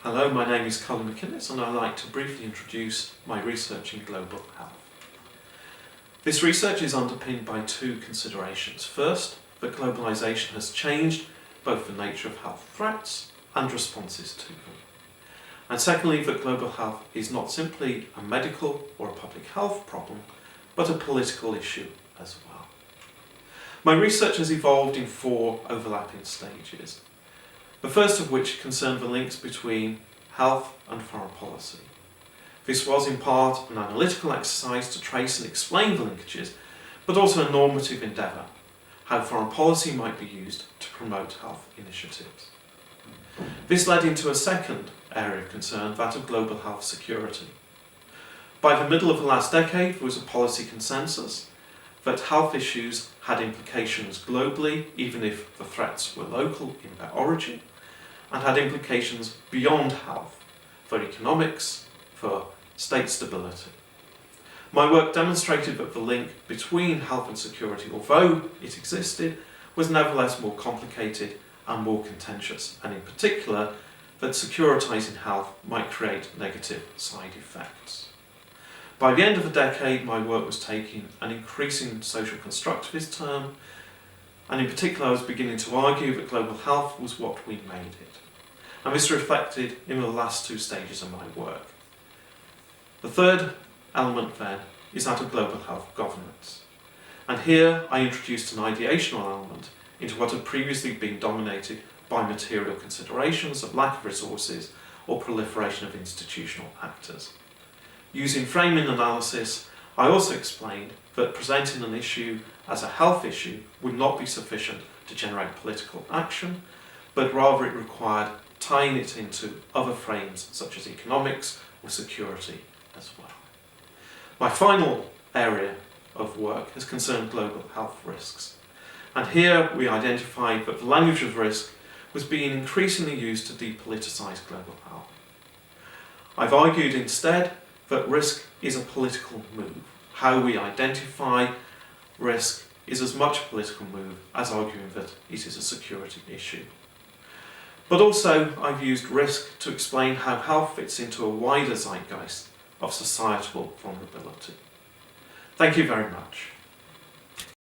Hello, my name is Colin McInnes and I'd like to briefly introduce my research in global health. This research is underpinned by two considerations. First, that globalisation has changed both the nature of health threats and responses to them. And secondly, that global health is not simply a medical or a public health problem, but a political issue as well. My research has evolved in four overlapping stages. The first of which concerned the links between health and foreign policy. This was in part an analytical exercise to trace and explain the linkages, but also a normative endeavour, how foreign policy might be used to promote health initiatives. This led into a second area of concern, that of global health security. By the middle of the last decade, there was a policy consensus that health issues had implications globally, even if the threats were local in their origin, and had implications beyond health, for economics, for state stability. My work demonstrated that the link between health and security, although it existed, was nevertheless more complicated and more contentious, and in particular, that securitizing health might create negative side effects. By the end of the decade, my work was taking an increasing social constructivist turn, and in particular I was beginning to argue that global health was what we made it. And this reflected in the last two stages of my work. The third element then is that of global health governance. And here I introduced an ideational element into what had previously been dominated by material considerations of lack of resources or proliferation of institutional actors. Using framing analysis, I also explained that presenting an issue as a health issue would not be sufficient to generate political action, but rather it required tying it into other frames such as economics or security as well. My final area of work has concerned global health risks. And here we identified that the language of risk was being increasingly used to depoliticise global health. I've argued instead that risk is a political move. How we identify risk is as much a political move as arguing that it is a security issue. But also I've used risk to explain how health fits into a wider zeitgeist of societal vulnerability. Thank you very much.